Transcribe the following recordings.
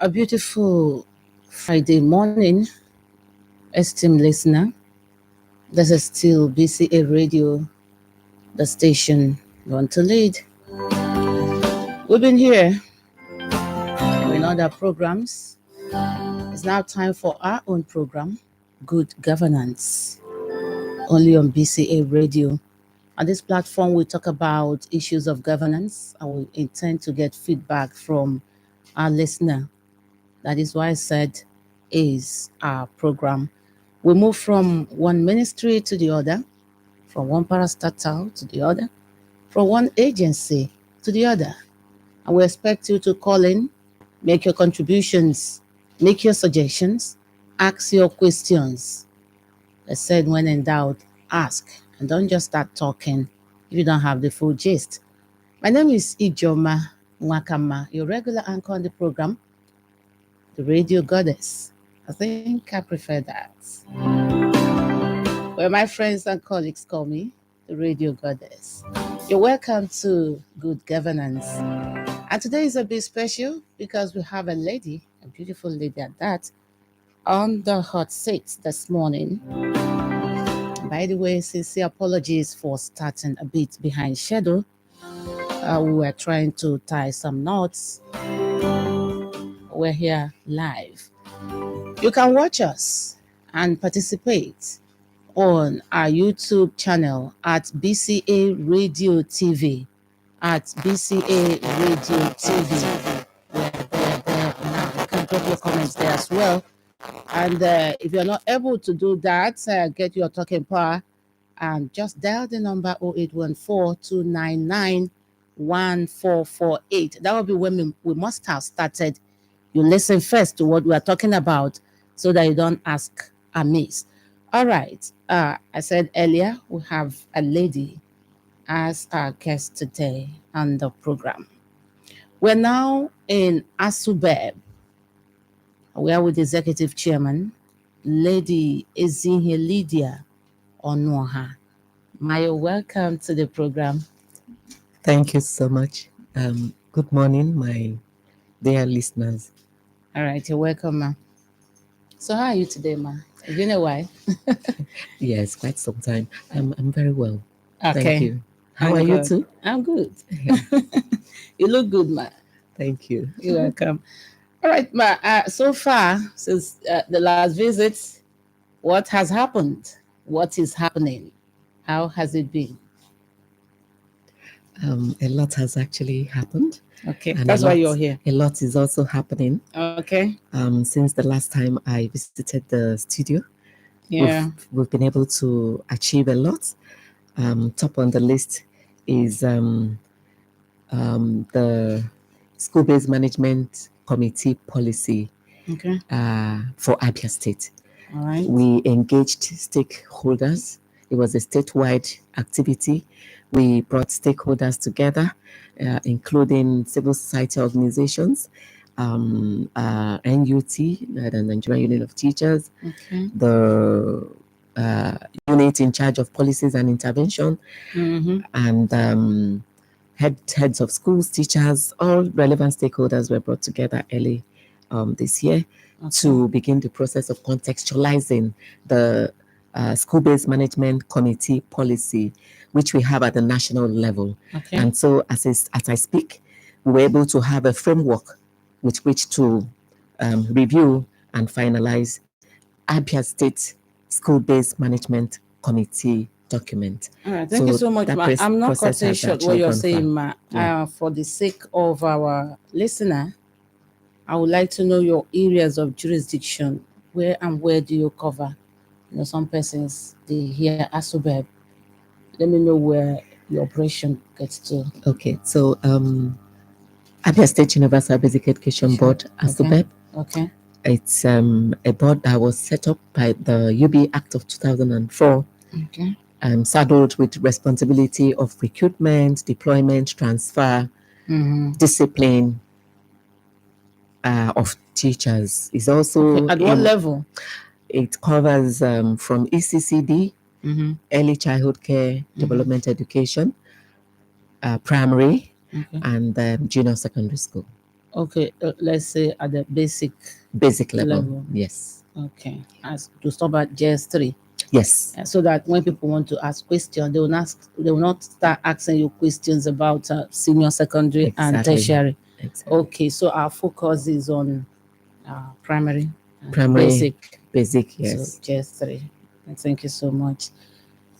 A beautiful Friday morning, esteemed listener. This is still BCA Radio, the station you want to lead. We've been here in other programs. It's now time for our own program, Good Governance, only on BCA Radio. On this platform, we talk about issues of governance and we intend to get feedback from our listener. That is why I said is our program. We move from one ministry to the other, from one parastatal to the other, from one agency to the other. And we expect you to call in, make your contributions, make your suggestions, ask your questions. I said, when in doubt, ask. And don't just start talking if you don't have the full gist. My name is Ijoma Mwakama, your regular anchor on the program, the radio goddess. I think I prefer that. Well, my friends and colleagues call me the radio goddess. You're welcome to Good Governance. And today is a bit special because we have a lady, a beautiful lady at that, on the hot seat this morning. By the way, sincere apologies for starting a bit behind schedule. We were trying to tie some knots. We're here live. You can watch us and participate on our YouTube channel at BCA Radio TV. At BCA Radio TV. We're there now. You can drop your comments there as well. And if you're not able to do that, get your talking power and just dial the number 0814-299-1448. That will be when we must have started. You listen first to what we are talking about so that you don't ask amiss. All right. I said earlier, we have a lady as our guest today on the program. We're now in ASUB. We are with the Executive Chairman, Lady Ezinhe Lydia Onoha. Maya, welcome to the program. Thank you so much. Good morning, my dear listeners. All right, you're welcome, ma. So how are you today, ma? It's been a while. Yes, quite some time. I'm very well. Okay. Thank you. How I'm are you good. too? I'm good. You look good, ma. Thank you. You're welcome. All right, ma. So far, since the last visit, what has happened? What is happening? How has it been? A lot has actually happened. Okay, And that's why you're here. A lot is also happening. Okay. Since the last time I visited the studio, Yeah. we've been able to achieve a lot. Top on the list is the school-based management committee policy Okay. for Abia State. All right. We engaged stakeholders. It was a statewide activity. We brought stakeholders together, including civil society organizations, NUT, the Nigerian Union of Teachers, Okay. the unit in charge of policies and intervention, and heads of schools, teachers, all relevant stakeholders were brought together early this year to begin the process of contextualizing the school-based management committee policy, which we have at the national level. Okay. And so as I speak, we were able to have a framework with which to review and finalize Abia State School-Based Management Committee document. All right, thank you so much, ma. I'm not cutting short what you're saying, ma. For the sake of our listener, I would like to know your areas of jurisdiction. Where do you cover? Some persons, they hear ASUB. Let me know where your operation gets to. Okay, so Abia State Universal Basic Education Board, ASUB. Okay. It's a board that was set up by the UB Act of 2004. Okay. Saddled with responsibility of recruitment, deployment, transfer, discipline of teachers. Is also at what level? It covers from ECCD, early childhood care, development education, primary, and junior secondary school. Okay, let's say at the basic level. level. Yes. Okay, as to stop at JS3. Yes. So that when people want to ask questions, they will not start asking you questions about senior secondary and tertiary. Exactly. Okay, so our focus is on primary, Primary, basic, so yes. JS3. Thank you so much.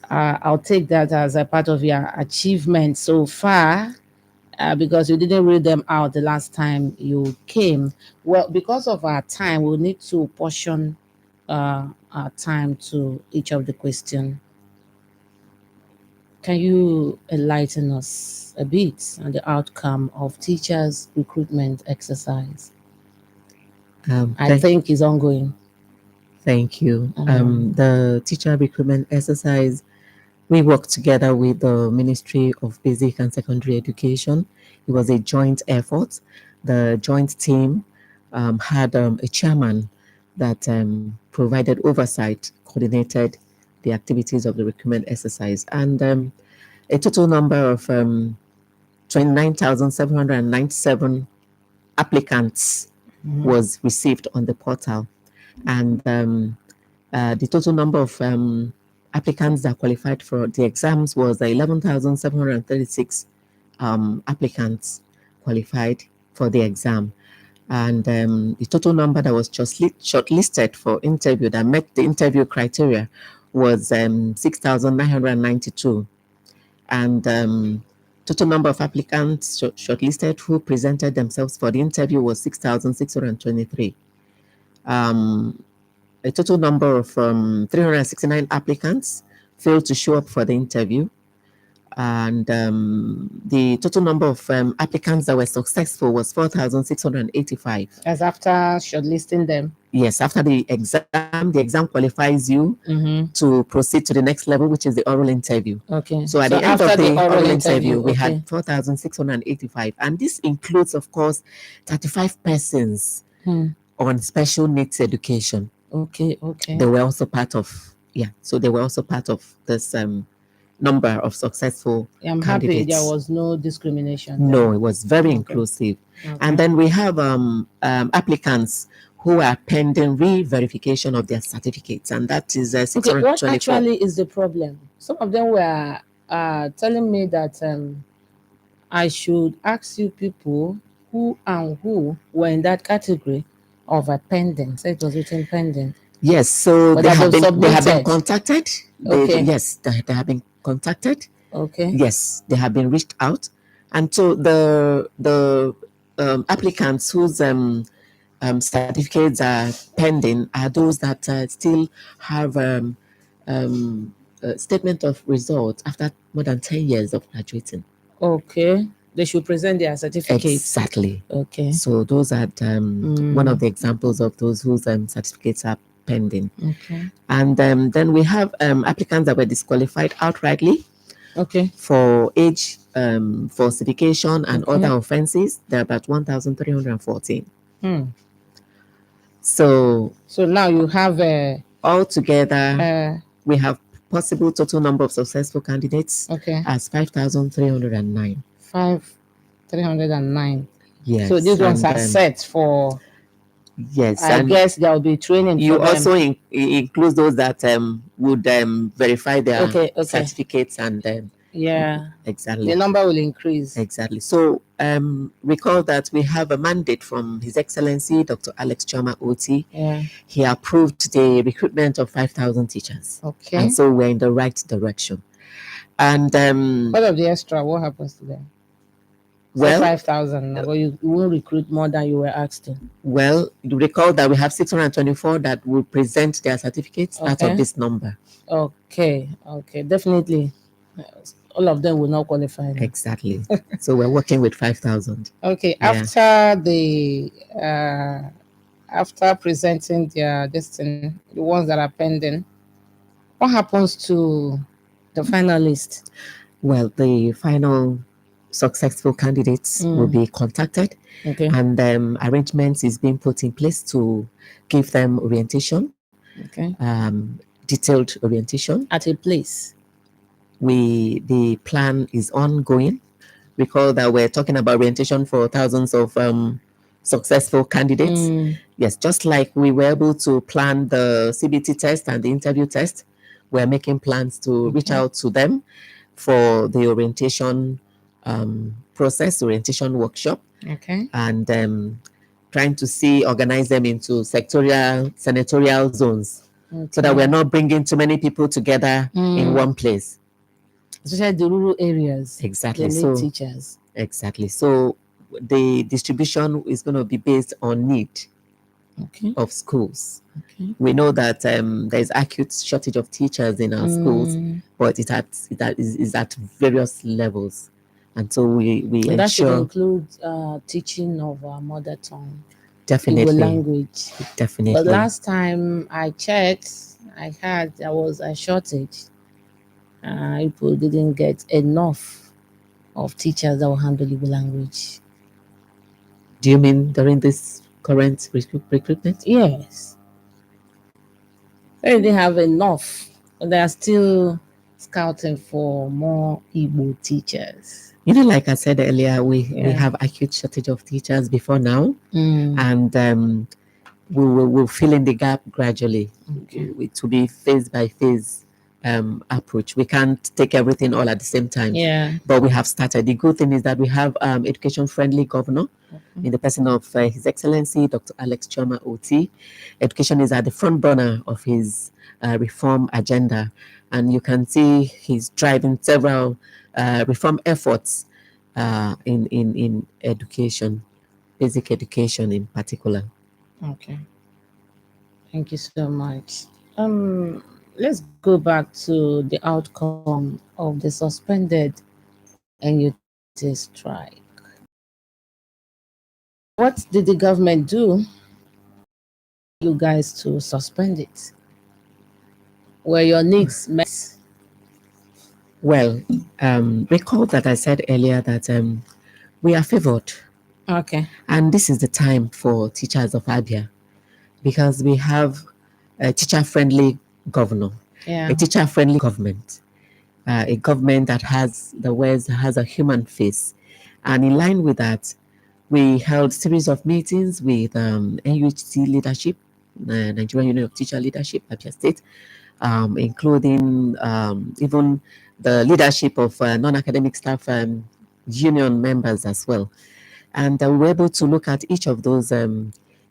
I'll take that as a part of your achievement so far. Because you didn't read them out the last time you came. Well, because of our time, we'll need to portion our time to each of the questions. Can you enlighten us a bit on the outcome of teachers' recruitment exercise? I think is ongoing. Thank you. The teacher recruitment exercise, we worked together with the Ministry of Basic and Secondary Education. It was a joint effort. The joint team had a chairman that provided oversight, coordinated the activities of the recruitment exercise, and a total number of 29,797 applicants was received on the portal. And the total number of applicants that qualified for the exams was 11,736 applicants qualified for the exam. And the total number that was just shortlisted for interview that met the interview criteria was 6,992. And total number of applicants shortlisted who presented themselves for the interview was 6,623. A total number of 369 applicants failed to show up for the interview. And the total number of applicants that were successful was 4,685. As after shortlisting them? Yes, after the exam qualifies you to proceed to the next level, which is the oral interview. Okay. So at the end of the oral interview, we had 4,685. And this includes, of course, 35 persons on special needs education. Okay. They were also part of, so they were also part of this number of successful I'm candidates. happy there was no discrimination. No, it was very inclusive. And then we have applicants who are pending re-verification of their certificates, and that is 624. What actually is the problem? Some of them were telling me that I should ask you people who and who were in that category of a pending. So it was written pending. Yes, so they have been contacted. Yes, they have been contacted. Okay. Yes, they have been reached out, and so the applicants whose certificates are pending are those that still have a statement of results after more than 10 years of graduating. Okay. They should present their certificates. Exactly. Okay. So those are one of the examples of those whose certificates are pending. Okay. And then we have applicants that were disqualified outrightly. Okay. For age falsification and other offenses. There are about 1,314. So now you have altogether we have possible total number of successful candidates as 5,309. 5,309. Yes. So these ones are set for. Yes, I guess there will be training. You for them. also include those that would verify their certificates and exactly. The number will increase. Exactly. So recall that we have a mandate from His Excellency Dr. Alex Choma Oti. Yeah. He approved the recruitment of 5,000 teachers. Okay. And so we're in the right direction. And what of the extra? What happens to them? Well, 5,000. But you won't recruit more than you were asked to. Well, you recall that we have 624 that will present their certificates out of this number. Okay. Definitely. All of them will not qualify. Exactly. So we're working with 5,000. Okay. Yeah. After presenting their destiny, the ones that are pending, what happens to the finalist? Well, the final successful candidates will be contacted, and arrangements is being put in place to give them orientation, detailed orientation at a place. The plan is ongoing. Recall that we're talking about orientation for thousands of successful candidates. Yes, just like we were able to plan the CBT test and the interview test, we're making plans to reach out to them for the orientation process, orientation workshop, and trying to organize them into senatorial zones, so that we're not bringing too many people together in one place. Especially the rural areas. Exactly. They need teachers. Exactly. So the distribution is going to be based on need of schools. We know that there's acute shortage of teachers in our schools, but it is at various levels, and so we And that should ensure include teaching of our mother tongue, definitely Igbo language. definitely. But last time I checked, I heard there was a shortage. People didn't get enough of teachers that will handle Igbo language. Do you mean during this current recruitment? Yes. They didn't have enough, but they are still scouting for more Igbo teachers. You know, like I said earlier, we have acute shortage of teachers before now, and we'll fill in the gap gradually. To be phase by phase approach. We can't take everything all at the same time. But we have started. The good thing is that we have education-friendly governor in the person of His Excellency Dr. Alex Chioma OT. Education is at the front burner of his reform agenda, and you can see he's driving several reform efforts in education, basic education in particular. Okay. Thank you so much. Let's go back to the outcome of the suspended NUT strike. What did the government do you guys to suspend it? Were your needs met? Well, recall that I said earlier that we are favored. Okay. And this is the time for teachers of Abia, because we have a teacher-friendly governor, a teacher-friendly government, a government that has a human face. And in line with that, we held series of meetings with NUHT leadership, Nigerian Union of Teacher Leadership, Abia State, including even the leadership of non-academic staff union members as well. And we were able to look at each of those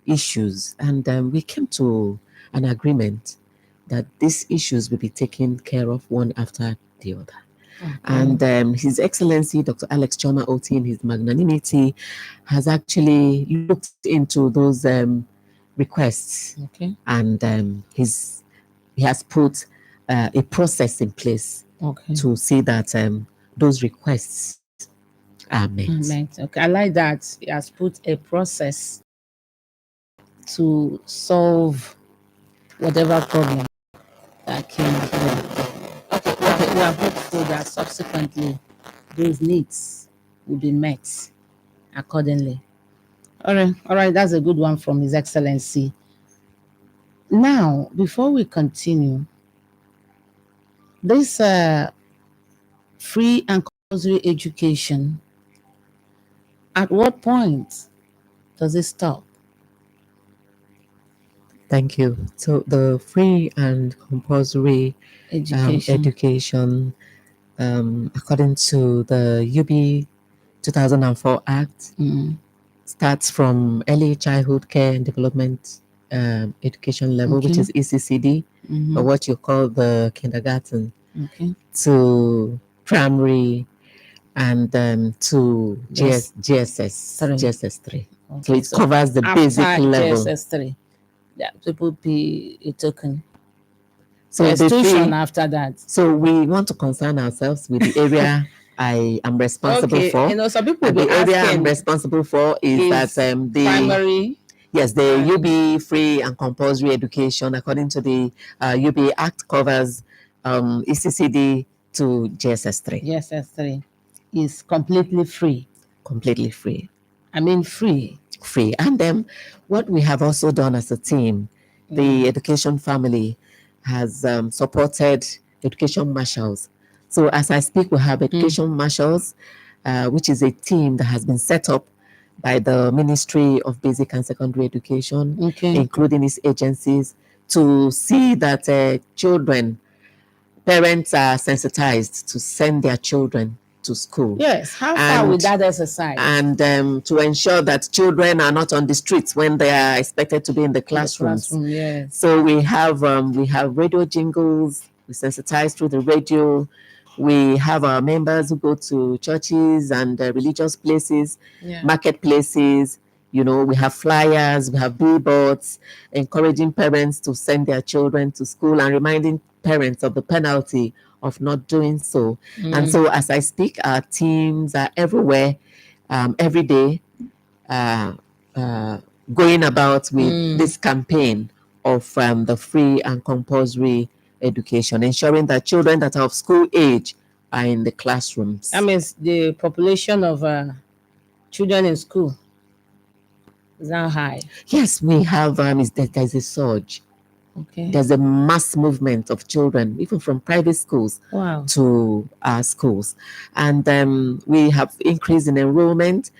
issues, and we came to an agreement that these issues will be taken care of one after the other. And His Excellency Dr. Alex Chioma OT, in his magnanimity, has actually looked into those requests, and he has put a process in place to see that those requests are met. Okay, I like that. He has put a process to solve whatever problem that came here. Okay, we are hopeful that subsequently those needs will be met accordingly. All right, that's a good one from His Excellency. Now, before we continue, this free and compulsory education, at what point does it stop? Thank you. So the free and compulsory education, according to the UB 2004 Act, starts from early childhood care and development education level, which is ECCD, or what you call the kindergarten, to primary, and to GSS 3. So it covers the basic level. GSS 3. Yeah, people be a token. So institution after that. So we want to concern ourselves with the area I am responsible for. You know, some people the area I'm responsible for is that the primary. Yes, the UB free and compulsory education, according to the UB Act, covers ECCD to GSS 3. GSS 3 is completely free. Completely free. I mean free. Free. And then what we have also done as a team, the education family has supported education marshals. So as I speak, we have education marshals, which is a team that has been set up by the Ministry of Basic and Secondary Education, including its agencies, to see that parents are sensitized to send their children to school. Yes, how far with that exercise? And to ensure that children are not on the streets when they are expected to be in the classrooms. Yes. So we have radio jingles. We sensitize through the radio. We have our members who go to churches and religious places, marketplaces. You know, we have flyers, we have billboards encouraging parents to send their children to school and reminding parents of the penalty of not doing so. And so as I speak, our teams are everywhere, every day, going about with this campaign of the free and compulsory education, ensuring that children that are of school age are in the classrooms. That means the population of children in school is now high. Yes, we have, there's a surge. Okay. There's a mass movement of children, even from private schools to our schools. And we have increased in enrollment.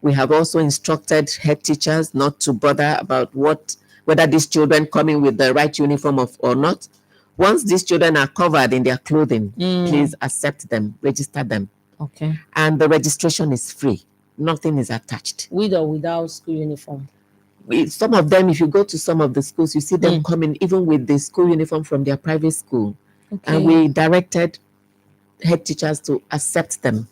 We have also instructed head teachers not to bother about whether these children coming with the right uniform or not. Once these children are covered in their clothing, please accept them, register them. Okay. And the registration is free. Nothing is attached. With or without school uniform? Some of them, if you go to some of the schools, you see them coming even with the school uniform from their private school. Okay. And we directed head teachers to accept them.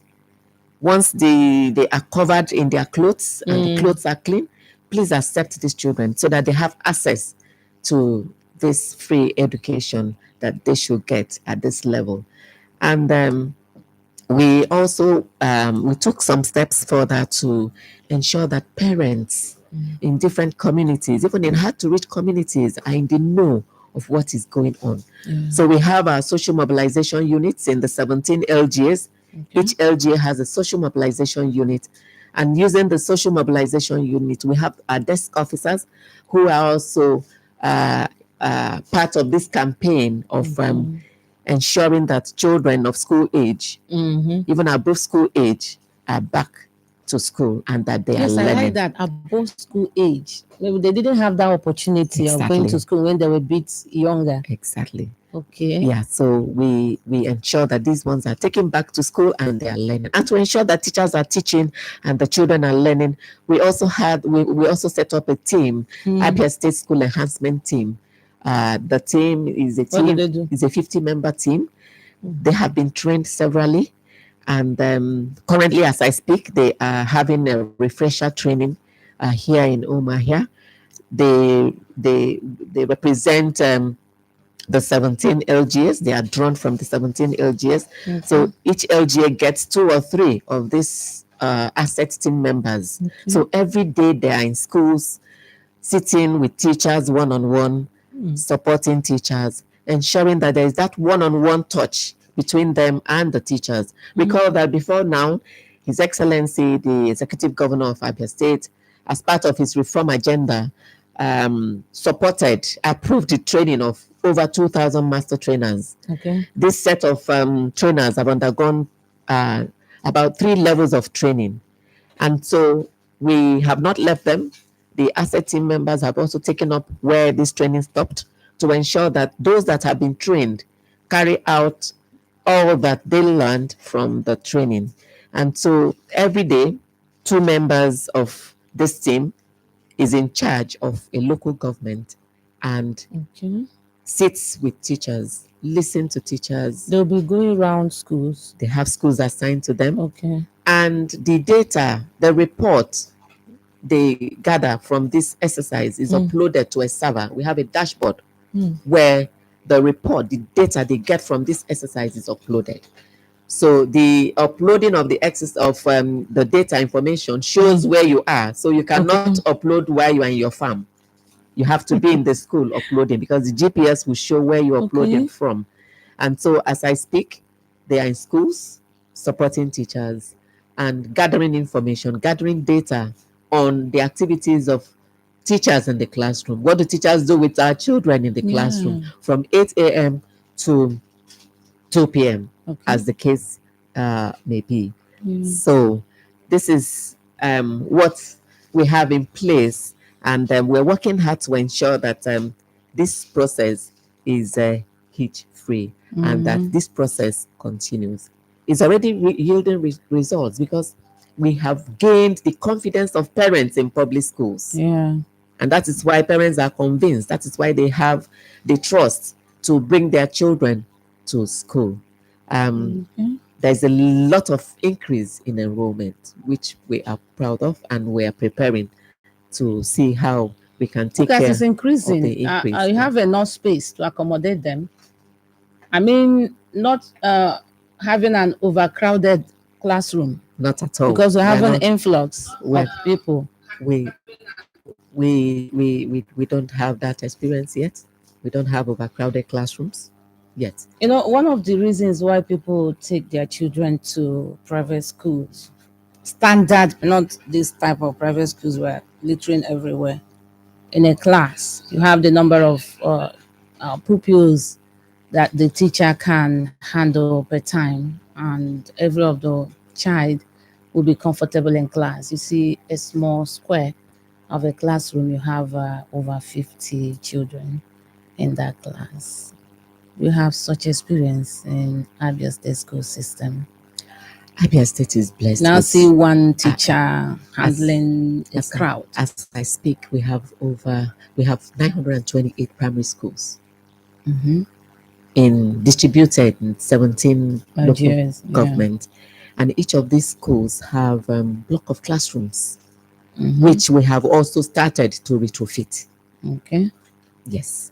Once they are covered in their clothes and the clothes are clean, please accept these children so that they have access to this free education that they should get at this level. And we also we took some steps further to ensure that parents in different communities, even in hard-to-reach communities, are in the know of what is going on. So we have our social mobilization units in the 17 LGAs. Okay. Each LGA has a social mobilization unit. And using the social mobilization unit, we have our desk officers who are also part of this campaign of ensuring that children of school age, even above school age, are back to school and that they are learning. Yes, I like that, above school age. Maybe they didn't have that opportunity of going to school when they were a bit younger. Exactly. Okay. Yeah, so we ensure that these ones are taken back to school and they are learning. And to ensure that teachers are teaching and the children are learning, we also set up a team, Abia State School Enhancement Team. The team is a team. What do they do? Is a 50-member team. They have been trained severally, and currently, as I speak, they are having a refresher training here in Umuahia. They represent the 17 LGAs. They are drawn from the 17 LGAs. Okay. So each LGA gets 2 or 3 of these asset team members. Okay. So every day they are in schools, sitting with teachers one-on-one, supporting teachers, ensuring that there is that one-on-one touch between them and the teachers. Recall that before now, His Excellency, the Executive Governor of Abia State, as part of his reform agenda, approved the training of over 2,000 master trainers. Okay. This set of trainers have undergone about 3 levels of training. And so we have not left them. The asset team members have also taken up where this training stopped to ensure that those that have been trained carry out all that they learned from the training. And so every day, 2 members of this team is in charge of a local government and sits with teachers, listen to teachers. They'll be going around schools. They have schools assigned to them. Okay. And the data, the report they gather from this exercise is uploaded to a server. We have a dashboard where the report, the data they get from this exercise is uploaded. So the uploading of the the data information shows where you are. So you cannot upload while you are in your farm. You have to be in the school uploading because the GPS will show where you're uploading from. And so as I speak, they are in schools supporting teachers and gathering information, gathering data on the activities of teachers in the classroom. What do teachers do with our children in the classroom from 8 a.m. to 2 p.m. as the case may be. So this is what we have in place, and we're working hard to ensure that this process is hitch free, and that this process continues. It's already yielding results because we have gained the confidence of parents in public schools. Yeah. And that is why parents are convinced. That is why they have the trust to bring their children to school. There's a lot of increase in enrollment, which we are proud of, and we are preparing to see how we can take care it's increasing. of the increase. You have enough space to accommodate them. I mean, not having an overcrowded classroom. Not at all. Because we have an influx of people. We don't have that experience yet. We don't have overcrowded classrooms yet. You know, one of the reasons why people take their children to private schools, standard, not this type of private schools where littering everywhere. In a class, you have the number of pupils that the teacher can handle per time, and every of the child will be comfortable in class. You see a small square of a classroom, you have over 50 children in that class. You have such experience in Abia State school system. Abia State is blessed. Now see one teacher handling a crowd. As I speak, we have 928 primary schools distributed in 17 local government, and each of these schools have block of classrooms, which we have also started to retrofit. Okay. Yes.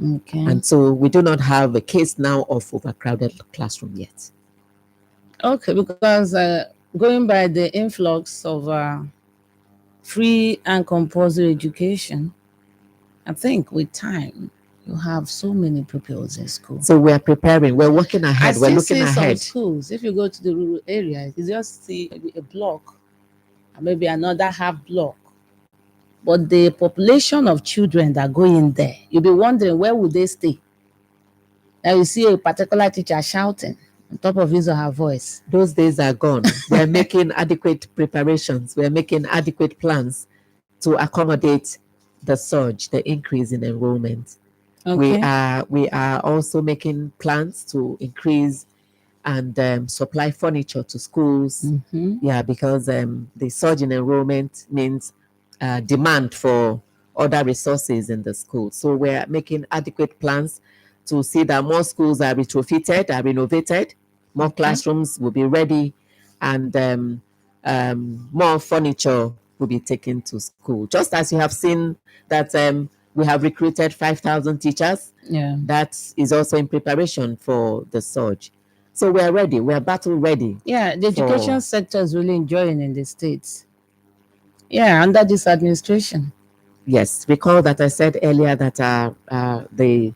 Okay. And so we do not have a case now of overcrowded classroom yet. Okay, because going by the influx of free and compulsory education, I think with time you have so many pupils in school. So we are preparing. We're working ahead. We're looking ahead. Some schools, if you go to the rural area, you just see maybe a block, or maybe another half block. But the population of children that go in there, you'll be wondering where would they stay. Now you see a particular teacher shouting on top of his or her voice. Those days are gone. We're making adequate preparations. We're making adequate plans to accommodate the surge, the increase in enrollment. Okay. We are also making plans to increase and supply furniture to schools. Yeah, because the surge in enrollment means demand for other resources in the school. So we're making adequate plans to see that more schools are retrofitted, are renovated, more classrooms will be ready, and more furniture will be taken to school. Just as you have seen that we have recruited 5,000 teachers, that is also in preparation for the surge. So we are ready. We are battle ready. Yeah, the education sector is really enjoying in the States. Yeah, under this administration. Yes, recall that I said earlier that the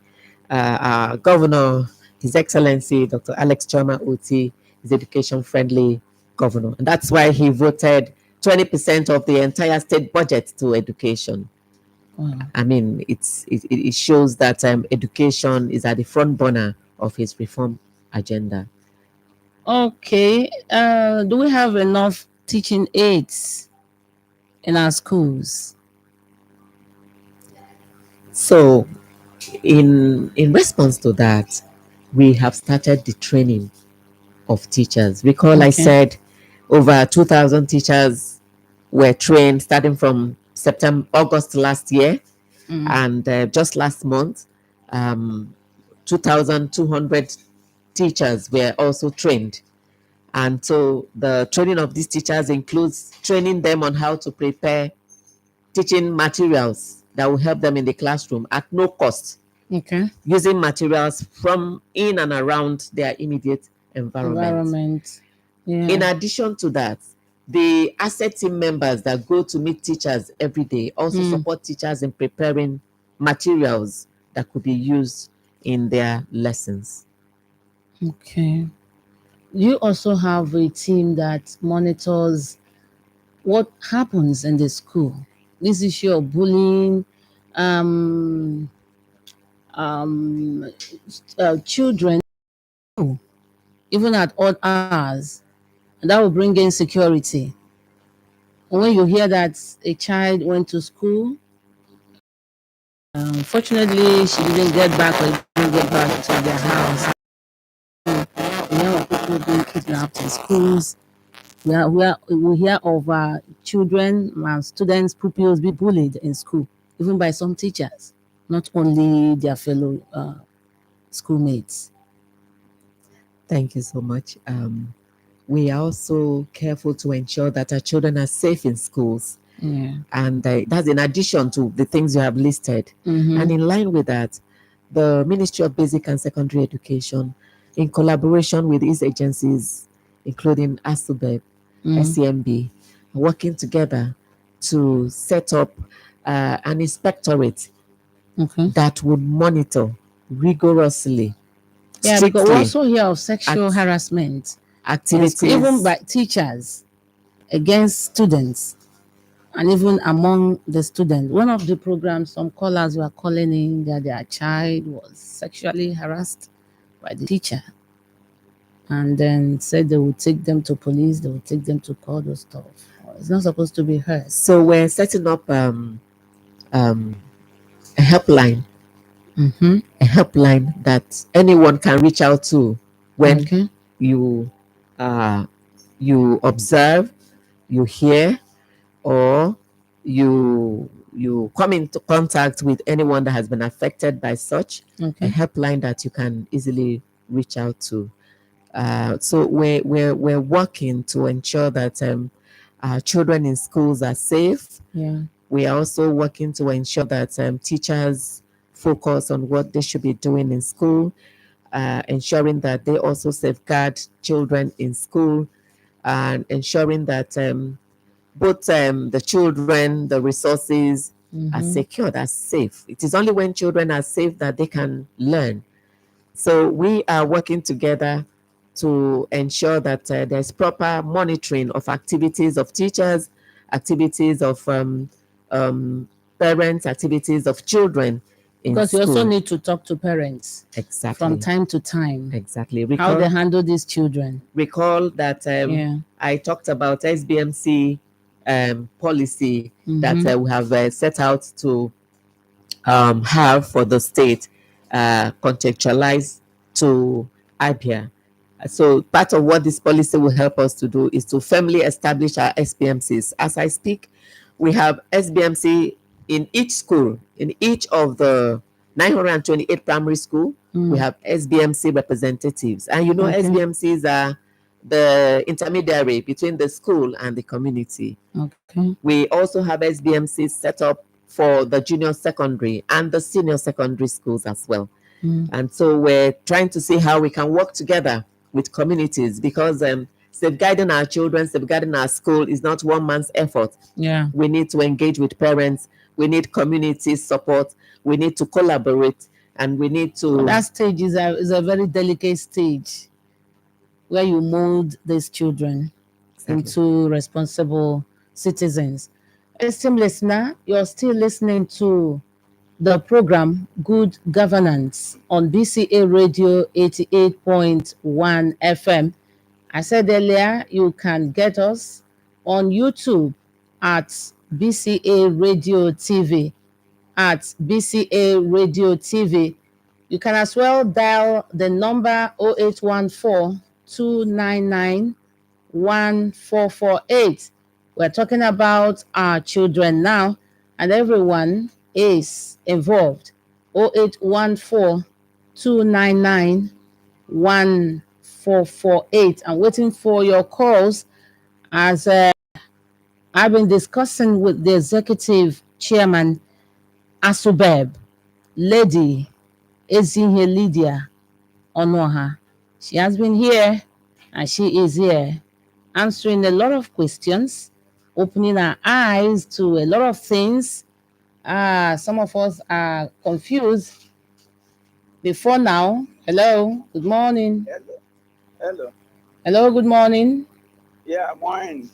governor, His Excellency Dr. Alex Choma Oti, is education-friendly governor, and that's why he voted 20% of the entire state budget to education. Wow. I mean, it shows that education is at the front burner of his reform agenda. Okay, do we have enough teaching aids in our schools? So, in response to that, we have started the training of teachers. Recall I said over 2,000 teachers were trained starting from August last year, and just last month, 2,200 teachers were also trained. And so the training of these teachers includes training them on how to prepare teaching materials that will help them in the classroom at no cost. Okay. Using materials from in and around their immediate environment. Yeah. In addition to that, the asset team members that go to meet teachers every day also support teachers in preparing materials that could be used in their lessons. Okay. You also have a team that monitors what happens in the school. This issue of bullying, children, even at odd hours, and that will bring in security. when you hear that a child went to school, unfortunately she didn't get back or didn't get back to their house. We hear of people being kidnapped in schools. We hear of children and students, pupils be bullied in school, even by some teachers, not only their fellow schoolmates. Thank you so much. We are also careful to ensure that our children are safe in schools. Yeah. And that's in addition to the things you have listed. And in line with that, the Ministry of Basic and Secondary Education, in collaboration with its agencies, including ASUB, SCMB, working together to set up an inspectorate that would monitor rigorously, Yeah, because we strictly also hear of sexual harassment activities, even by teachers against students and even among the students. One of the programs, some callers were calling in that their child was sexually harassed by the teacher, and then said they would take them to police, they would take them to court or stuff. It's not supposed to be heard. So we're setting up a helpline, a helpline that anyone can reach out to when you you observe, you hear, or you come into contact with anyone that has been affected by such. A helpline that you can easily reach out to. So we're working to ensure that our children in schools are safe. Yeah. We are also working to ensure that teachers focus on what they should be doing in school, ensuring that they also safeguard children in school, and ensuring that both the children, the resources are secured, are safe. It is only when children are safe that they can learn. So we are working together to ensure that there's proper monitoring of activities of teachers, activities of parents, activities of children in Because you school. also need to talk to parents from time to time. Exactly. How they handle these children. Recall that I talked about SBMC policy that we have set out to have for the state, contextualized to IBIA. So part of what this policy will help us to do is to firmly establish our SBMCs. As I speak, we have SBMC in each school, in each of the 928 primary school, we have SBMC representatives. And you know, SBMCs are the intermediary between the school and the community. We also have SBMCs set up for the junior secondary and the senior secondary schools as well. And so we're trying to see how we can work together with communities, because safeguarding our children, safeguarding our school is not one man's effort. Yeah. We need to engage with parents, we need community support, we need to collaborate, and we need to... That stage is a very delicate stage where you mold these children into responsible citizens. Esteemed listener, you're still listening to the program Good Governance on BCA Radio 88.1 FM. I said earlier, you can get us on YouTube at BCA Radio TV, at BCA Radio TV. You can as well dial the number 0814 299 1448. We're talking about our children now, and everyone is involved. 0814 299 1448. I'm waiting for your calls as I've been discussing with the executive chairman, ASUB, Lady Ezinhe Lydia Onoha. She has been here and she is here answering a lot of questions, opening our eyes to a lot of things. Some of us are confused. Before now, hello, good morning. Hello. Hello, good morning. Yeah, morning.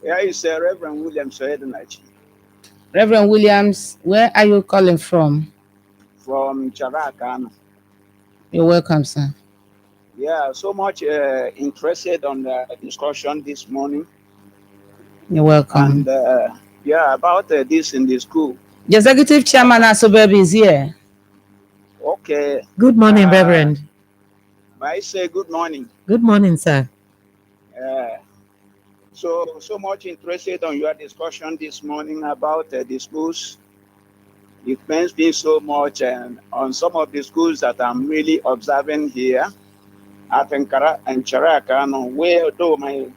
Yeah, it's Reverend William Soyedenachi. Reverend Williams, where are you calling from? From Charakana. You're welcome, sir. Yeah, so much interested on the discussion this morning. You're welcome. And yeah, about this in the school. The executive chairman ASUB is here. Okay. Good morning, Uh, Reverend. I say good morning. Good morning, sir. Uh, so much interested on your discussion this morning about the schools. It pains me so much and on some of the schools that I'm really observing here at Ankara and Charakano, where though my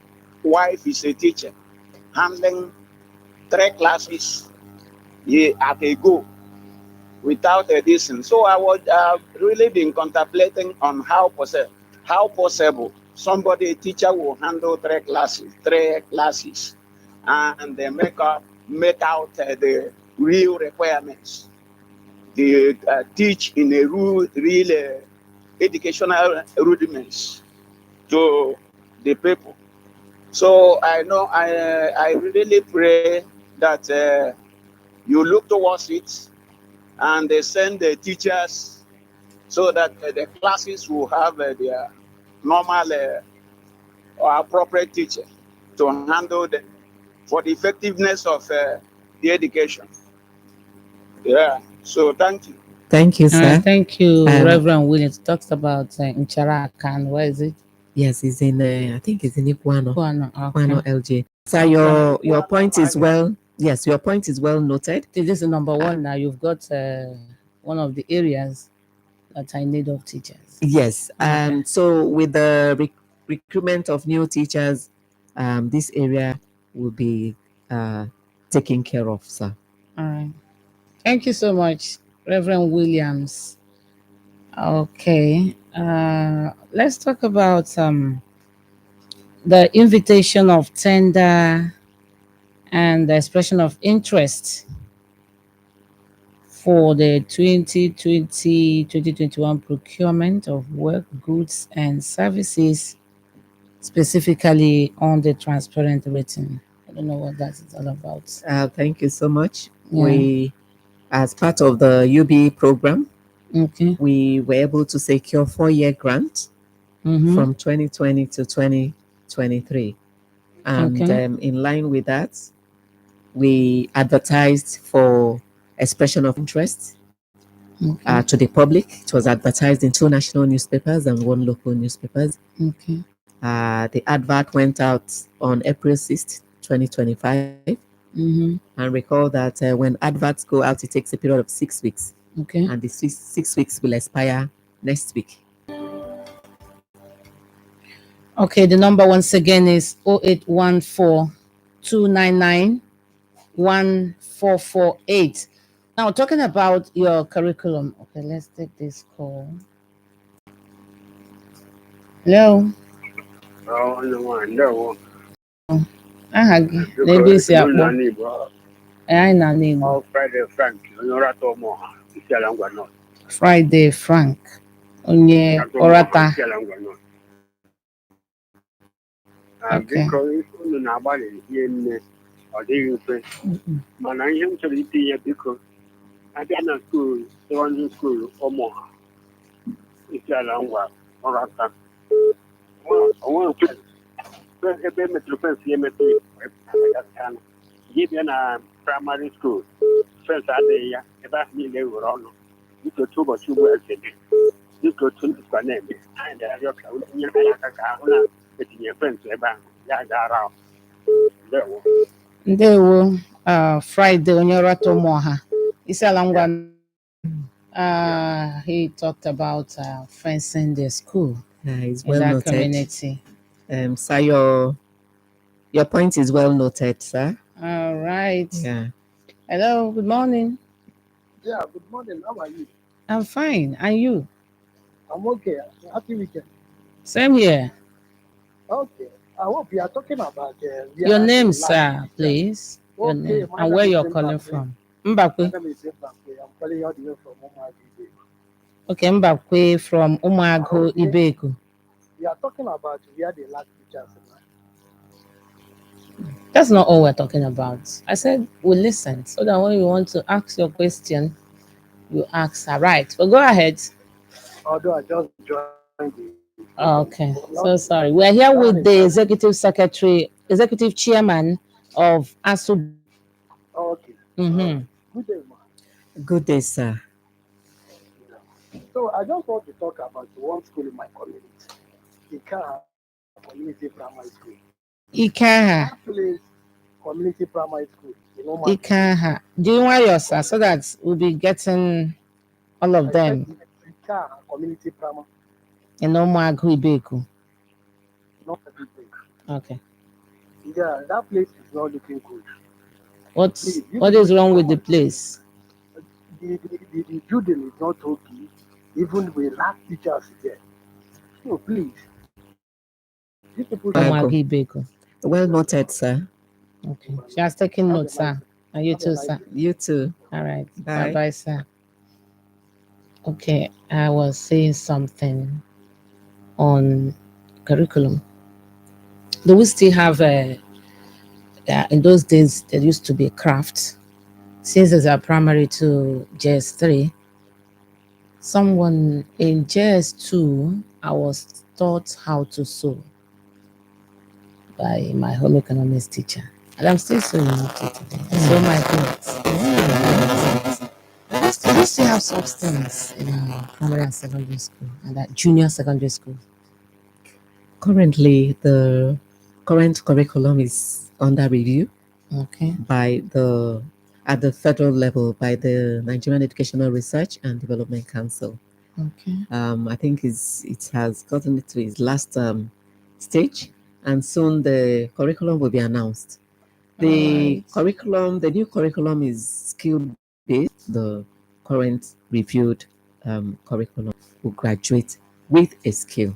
wife is a teacher, handling 3 classes at a go without a distance. So I was really been contemplating on how possible somebody a teacher will handle 3 classes, and they make out the real requirements. They teach in a real educational rudiments to the people. So I know I really pray that you look towards it and they send the teachers so that the classes will have their normal or appropriate teacher to handle them for the effectiveness of the education. Yeah. So thank you. Thank you, sir. Thank you, Um, Reverend Williams. Talks about Incharakan. Where is it? yes, it's in. I think it's in Iguano. Kwano. Kwano Okay. LJ. Sir, your point is well. Yes, your point is well noted. This is number one now. You've got one of the areas that I need of teachers. Yes. Okay. So with the recruitment of new teachers, this area will be taken care of, sir. All right. Thank you so much, Reverend Williams. Okay. Let's talk about the invitation of tender and the expression of interest for the 2020-2021 procurement of work, goods, and services, specifically on the transparent rating. I don't know what that is all about. Thank you so much. Yeah. We, as part of the UB program, Okay. we were able to secure 4-year grant from 2020 to 2023. And Okay. in line with that, we advertised for expression of interest Okay. to the public. It was advertised in 2 national newspapers and 1 local newspapers. Okay. The advert went out on April 6th, 2025. And recall that when adverts go out, it takes a period of 6 weeks. Okay. And the 6 weeks will expire next week. Okay, the number once again is 0814 299 1448. Now, talking about your curriculum. Okay, let's take this call. Hello. Aha gị n'ebe esi akpọ anyị na n'Igbo. Friday Frank onye ọrata. Okay. Biko unu na-agbalị ihe nne ọ dịghị mfe mana ihe m chọrọ itinye biko abịa na skuul sekọndịrị skuul ụmụ ha isi ala ngwa ọrụ aka onwe ebe emetụrụ fensị emetụrụ gị bịa na praịmarị skuul fensị adịghị ya ebe ahụ niile were ọnụ dịka otu ụbọchị ugbu a dị dịka otu ndịkwa na-eme anyị ga-arịọ ka nyere anyị aka ka ahụ na etinye fensị ebe ahụ ya gara ahụ. Ndewo Friday onye ọrata ụmụọha isi ala ngwa. He talked about fencing the school It's in well that noted. community. Sir, your point is well noted, sir. All right. Yeah. Hello, good morning. Yeah, good morning. How are you? I'm fine. And you? I'm okay. Happy weekend. Same here. Okay. I hope you are talking about Your name, sir, please. Your Okay, name my and name where is you're Mbakwe. calling from. My Mbakwe. name is Mbakwe. I'm calling you all the way from Umuagi. Okay, Mbakwe from Umuago Okay. Ibeku. We are talking about where they lack teachers. That's not all we're talking about. I said we listen so that when you want to ask your question, you ask her. Right. Well, go ahead. Although I just joined the Okay. So sorry. We're here with the executive secretary, executive chairman of ASUB. Okay. Mm-hmm. Good day, man. Good day, sir. So I just want to talk about one school in my community, Ika Community Primary School. Ikaha. That place, Community Primary School, Ikaha. Do you want your sir so that we'll be getting all of I said them? Ika Community Primary, And no more Ibeku. not everything. Okay. Yeah, that place is not looking good. What's Please, you what people is should wrong come with the and place? the building is not okay. Even we lack teachers there. So please, these people No should more Bago. Ibeku. Well noted, sir. Okay. She has taken have a notes, nice sir. And you have a too, nice sir. day. You too. All right. Bye Bye. bye, sir. Okay. I was saying something on curriculum. Do we still have in those days there used to be a craft? Since it's a primary to JS3, someone in JS2, I was taught how to sew by my home economics teacher. And I'm still sewing up to today. I sew my clothes. We still have such things in our primary and secondary school and that junior secondary school. Currently, the current curriculum is under review Okay. by the at the federal level by the Nigerian Educational Research and Development Council. Okay. I think it has gotten to its last stage, and soon the curriculum will be announced. The Alright. the new curriculum is skill based. The current reviewed curriculum will graduate with a skill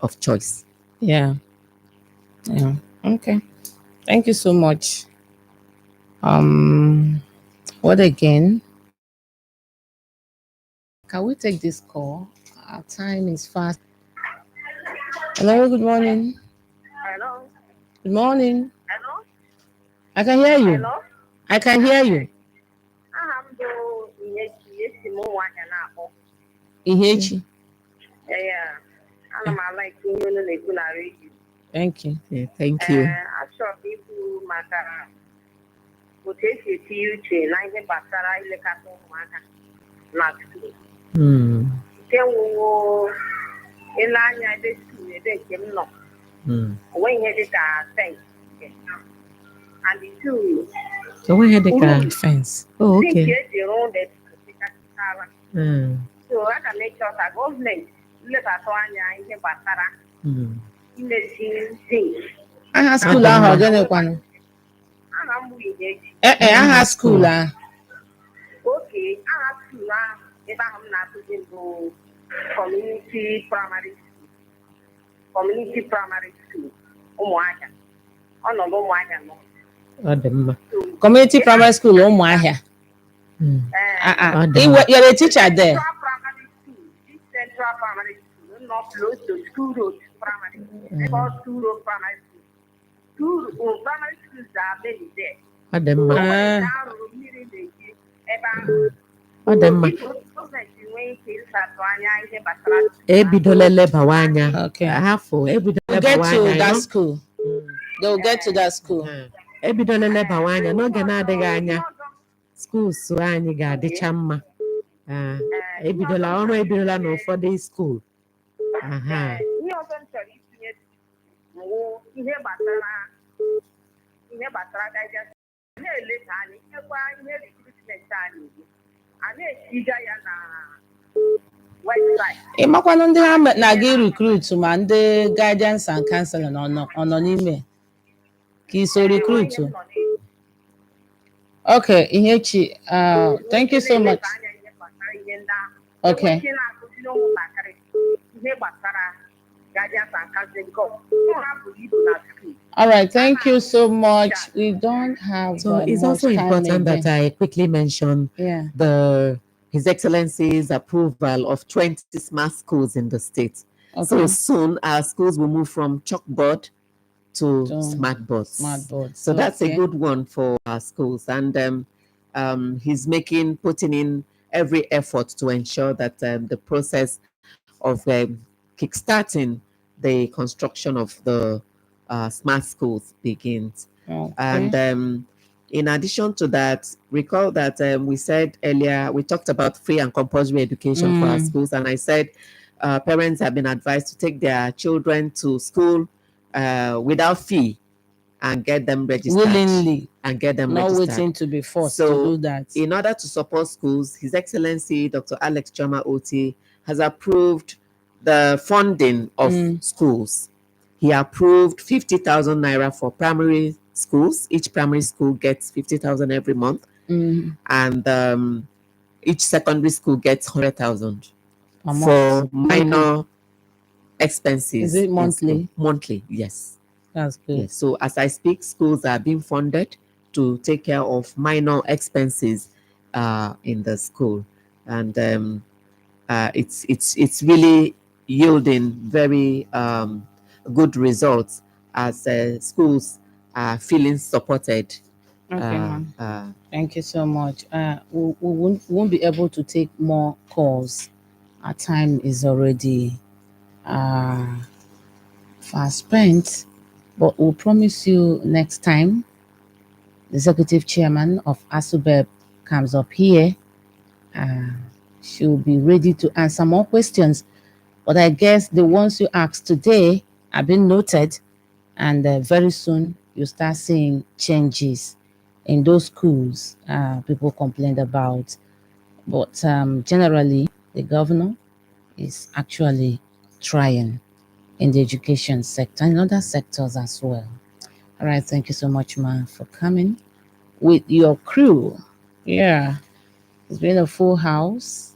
of choice. Yeah. Yeah. Okay. Thank you so much. What again? Can we take this call? Our time is fast. Hello, good morning. Hello. Good morning. Hello. I can hear you. Hello. I can hear you. Aha m bụ esi m nwaanyị na-akpọ. Ihechi. Yeah. Ana m ala ike ihe unu na-ekwu na redio. Thank you. Yeah, thank you. Achọrọ m ikwu maka otu esi etinye uche na ihe gbasara ilekọta ụmụaka na skuul. Nke nwụwo ile anya ebe skuul ebe nke m nọ. O nweghị ihe dị ka fence. And the two. So we had a Fence. Oh, okay. So I can make sure that government lebata anya ihe gbasara imezi things. Aha school ahụ ọ gịnịkwanụ? Aha m bụ Ihechi. Aha school ahụ. Okay, aha school ahụ ebe ahụ m na-akụzi bụ community primary school. Community primary school Ụmụahịa. Ọnọdụ Ụmụahịa nọ. Community primary school Ụmụahịa. You're a teacher there. Central primary school, not close to school road primary. They call school road primary school. Primary schools are many there. Okay. We'll get to that school. They'll get to that school. Schools anyị ga-adịcha mma. Ebidola n'ụfọdụ skuul. Ihe ọzọ m chọrọ itinye bụ ihe gbasara guidance. Na-eleta anyị nyekwa ihe recruitment anyị a na-etiga ya na website. Ị makwanụ ndị ha na-aga recruit ma ndị guidance and counseling ọ nọ n'ime ka iso recruit. Okay, Ihechi, thank you so much. Okay. All right, thank you so much. We don't have. So it's also important that I quickly mention His Excellency's approval of 20 smart schools in the state. Okay. So soon our schools will move from chalkboard to smart boards. So that's a good one for our schools. And he's putting in every effort to ensure that the process of kickstarting the construction of the smart schools begins. Okay. And in addition to that, recall that we said earlier, we talked about free and compulsory education for our schools. And I said parents have been advised to take their children to school without fee and get them registered. Willingly. And get them Not registered. waiting to be forced So, to do that. in order to support schools, His Excellency Dr. Alex Choma Oti has approved the funding of schools. He approved 50,000 naira for primary schools. Each primary school gets 50,000 every month. And each secondary school gets 100,000 for minor expenses. Is it monthly? Monthly, yes. That's good. Yes. So as I speak, schools are being funded to take care of minor expenses in the school, and it's really yielding very good results as schools are feeling supported. Okay, ma'am. Thank you so much. We won't be able to take more calls. Our time is already fast spent, but we'll promise you next time the executive chairman of ASUB comes up here. She'll be ready to answer more questions. But I guess the ones you asked today have been noted, and very soon you'll start seeing changes in those schools people complained about. But generally, the governor is actually trying in the education sector and other sectors as well. All right, thank you so much, ma, for coming with your crew. Yeah, it's been a full house.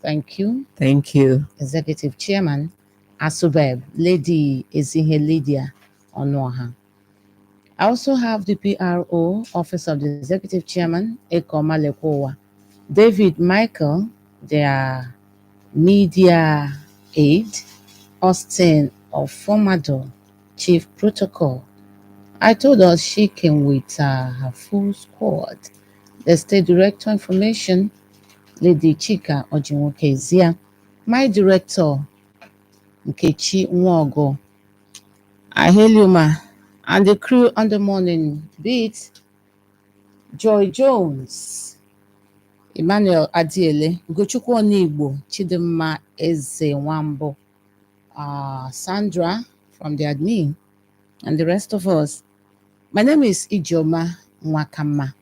Thank you. Thank you. Executive Chairman, ASUB, Lady Ezihe Lydia Onoha. I also have the PRO, Office of the Executive Chairman, Eko Malekowa. David Michael, their media aide, Austin Ofomado, Chief Protocol. I told us she came with her full squad. The State Director Information, Lady Chika Ojinwokezia. My Director, Nkechi Nwogo. I hail you, ma. And the crew on the morning beat, Joy Jones, Emmanuel Adiele, Ugochukwu Onigbo, Chidimma Eze Wambo, Sandra from the admin, and the rest of us. My name is Ijoma Nwakama,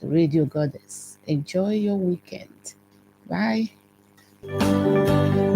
the radio goddess. Enjoy your weekend. Bye. Bye.